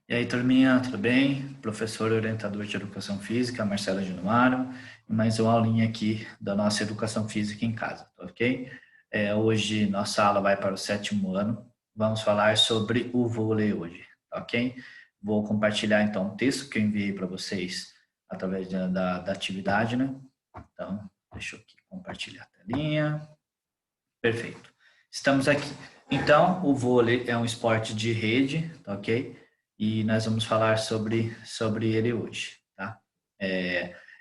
E aí, turminha, tudo bem? Professor e orientador de Educação Física, Marcelo Genuaro, e mais uma aulinha aqui da nossa Educação Física em casa, tá ok? Hoje nossa aula vai para o 7º ano, vamos falar sobre o vôlei hoje, tá ok? Vou compartilhar então um texto que eu enviei para vocês através da atividade, né? Então, deixa eu aqui compartilhar a telinha. Perfeito. Estamos aqui. Então, o vôlei é um esporte de rede, tá ok? E nós vamos falar sobre ele hoje, tá?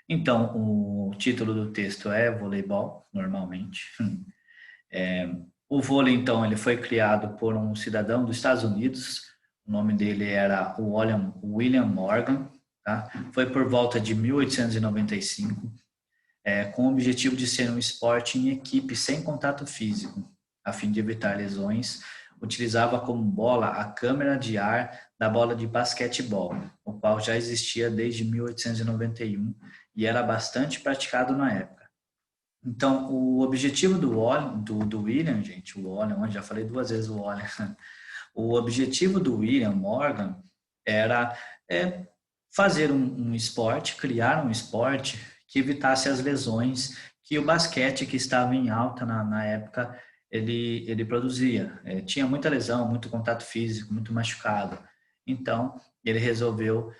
Então, o título do texto é voleibol, normalmente. O vôlei, então, ele foi criado por um cidadão dos Estados Unidos. O nome dele era William Morgan, tá? Foi por volta de 1895, com o objetivo de ser um esporte em equipe sem contato físico, a fim de evitar lesões. Utilizava como bola a câmara de ar da bola de basquetebol, o qual já existia desde 1891 e era bastante praticado na época. Então, o objetivo do William, gente, o William, já falei 2 vezes o William, o objetivo do William Morgan era fazer um esporte, criar um esporte que evitasse as lesões que o basquete, que estava em alta na época, ele produzia. Tinha muita lesão, muito contato físico, muito machucado. Então, ele resolveu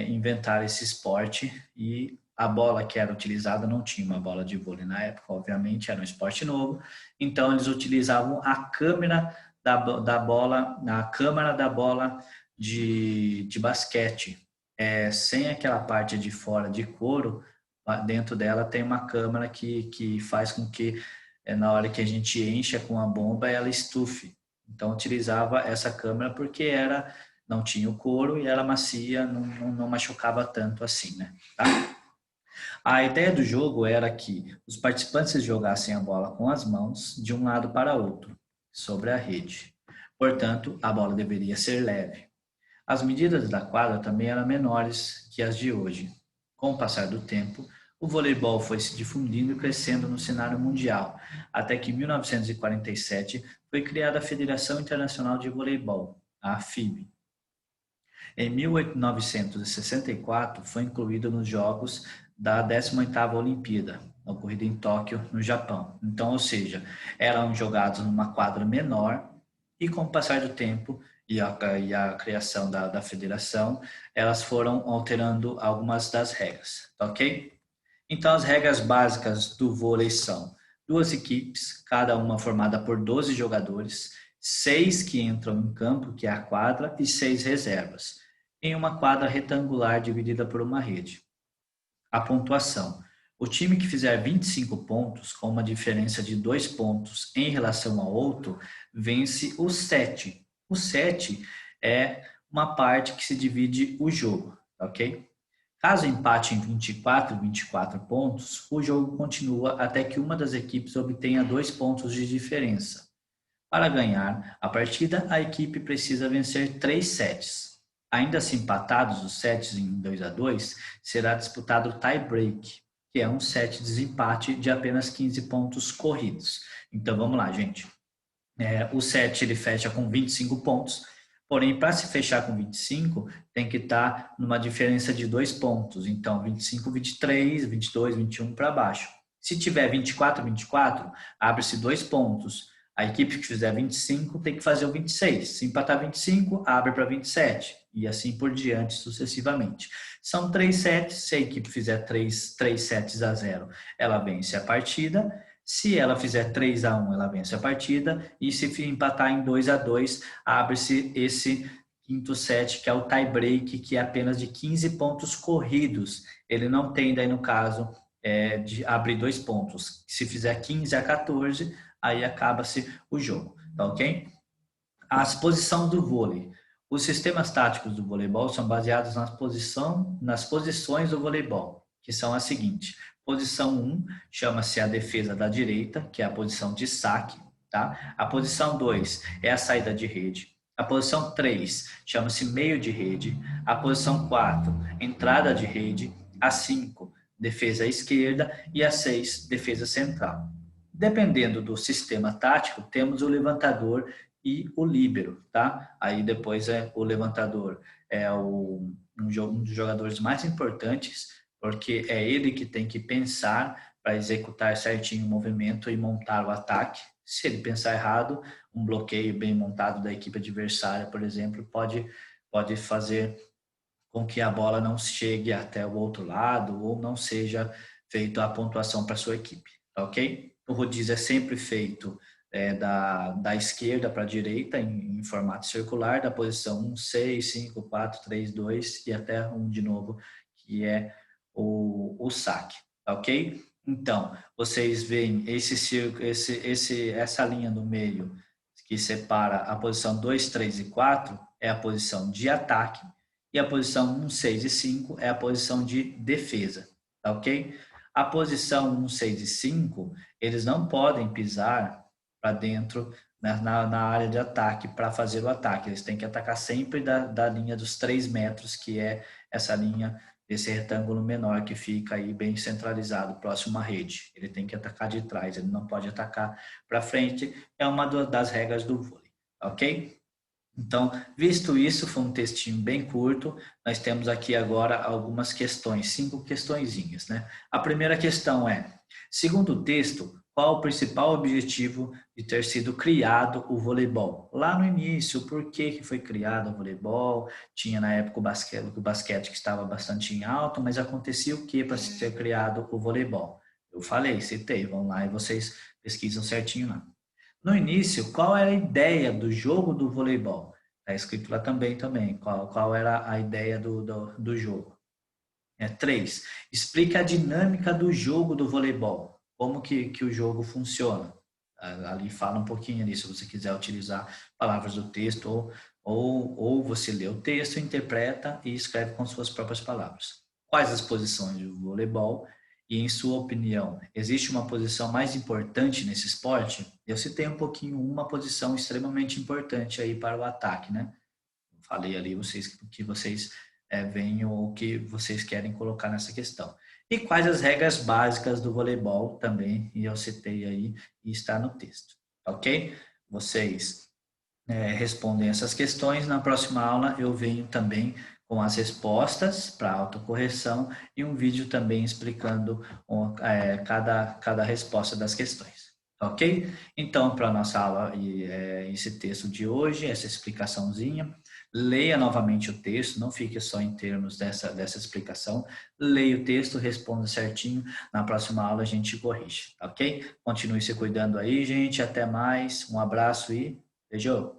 inventar esse esporte e a bola que era utilizada não tinha uma bola de vôlei na época, obviamente, era um esporte novo. Então, eles utilizavam a câmera da bola, a câmara da bola de basquete, sem aquela parte de fora de couro. Dentro dela tem uma câmara que faz com que, na hora que a gente encha com a bomba, ela estufe. Então, utilizava essa câmara porque não tinha o couro e era macia, não machucava tanto assim, né? Tá? A ideia do jogo era que os participantes jogassem a bola com as mãos de um lado para outro, sobre a rede. Portanto, a bola deveria ser leve. As medidas da quadra também eram menores que as de hoje. Com o passar do tempo, o voleibol foi se difundindo e crescendo no cenário mundial, até que em 1947 foi criada a Federação Internacional de Voleibol, a FIVE. Em 1964 foi incluído nos Jogos da 18ª Olimpíada, ocorrida em Tóquio, no Japão. Então, ou seja, eram jogados numa quadra menor e com o passar do tempo e a criação da federação, elas foram alterando algumas das regras, tá ok? Então, as regras básicas do vôlei são 2 equipes, cada uma formada por 12 jogadores, 6 que entram em campo, que é a quadra, e 6 reservas, em uma quadra retangular dividida por uma rede. A pontuação. O time que fizer 25 pontos, com uma diferença de 2 pontos em relação ao outro, vence o set. O set é uma parte que se divide o jogo, ok? Caso empate em 24 pontos, o jogo continua até que uma das equipes obtenha 2 pontos de diferença. Para ganhar a partida, a equipe precisa vencer 3 sets. Ainda se empatados os sets em 2-2, será disputado o tie-break, que é um set de desempate de apenas 15 pontos corridos. Então vamos lá, gente. O set ele fecha com 25 pontos, porém, para se fechar com 25, tem que estar numa diferença de 2 pontos. Então, 25, 23, 22, 21 para baixo. Se tiver 24, 24, abre-se 2 pontos. A equipe que fizer 25 tem que fazer o 26. Se empatar 25, abre para 27. E assim por diante, sucessivamente. São 3 sets. Se a equipe fizer 3 sets a 0, ela vence a partida. Se ela fizer 3-1, ela vence a partida. E se empatar em 2-2, abre-se esse quinto set, que é o tie-break, que é apenas de 15 pontos corridos. Ele não tem, daí no caso, de abrir 2 pontos. Se fizer 15-14, aí acaba-se o jogo, tá ok? As posições do vôlei. Os sistemas táticos do voleibol são baseados nas posições do voleibol, que são as seguintes. Posição 1 chama-se a defesa da direita, que é a posição de saque, tá? A posição 2 é a saída de rede. A posição 3 chama-se meio de rede. A posição 4, entrada de rede. A 5, defesa esquerda. E a 6, defesa central. Dependendo do sistema tático, temos o levantador e o líbero, tá? Aí depois é o levantador, é um dos jogadores mais importantes, porque é ele que tem que pensar para executar certinho o movimento e montar o ataque. Se ele pensar errado, um bloqueio bem montado da equipe adversária, por exemplo, pode fazer com que a bola não chegue até o outro lado ou não seja feita a pontuação para sua equipe, tá ok? O rodízio é sempre feito da esquerda para a direita em formato circular, da posição 1, 6, 5, 4, 3, 2 e até um de novo, que é o saque, tá ok? Então, vocês veem essa linha no meio que separa a posição 2, 3 e 4 é a posição de ataque e a posição 1, 6 e 5 é a posição de defesa, tá ok? A posição 1, 6 e 5, eles não podem pisar para dentro na área de ataque para fazer o ataque. Eles têm que atacar sempre da linha dos 3 metros, que é essa linha desse retângulo menor que fica aí bem centralizado, próximo à rede. Ele tem que atacar de trás, ele não pode atacar para frente. É uma das regras do vôlei, ok? Então, visto isso, foi um textinho bem curto. Nós temos aqui agora algumas questões, 5 questõezinhas, né? A primeira questão é: segundo o texto, qual o principal objetivo de ter sido criado o voleibol? Lá no início, por que foi criado o voleibol? Tinha na época o basquete que estava bastante em alta, mas acontecia o que para se ter criado o voleibol? Eu falei, citei, vão lá e vocês pesquisam certinho lá. No início, qual era a ideia do jogo do voleibol? Está escrito lá também. Qual era a ideia do jogo? 3. Explica a dinâmica do jogo do voleibol. Como que o jogo funciona. Ali fala um pouquinho nisso, se você quiser utilizar palavras do texto, ou você lê o texto, interpreta e escreve com suas próprias palavras. Quais as posições do voleibol? E, em sua opinião, existe uma posição mais importante nesse esporte? Eu citei um pouquinho uma posição extremamente importante aí para o ataque, né? Falei ali que vocês veem o que vocês querem colocar nessa questão. E quais as regras básicas do voleibol também, e eu citei aí e está no texto, ok? Vocês respondem essas questões. Na próxima aula eu venho também com as respostas para autocorreção e um vídeo também explicando cada resposta das questões. Ok? Então, para a nossa aula, esse texto de hoje, essa explicaçãozinha, leia novamente o texto, não fique só em termos dessa explicação, leia o texto, responda certinho, na próxima aula a gente corrige, ok? Continue se cuidando aí, gente, até mais, um abraço e beijo!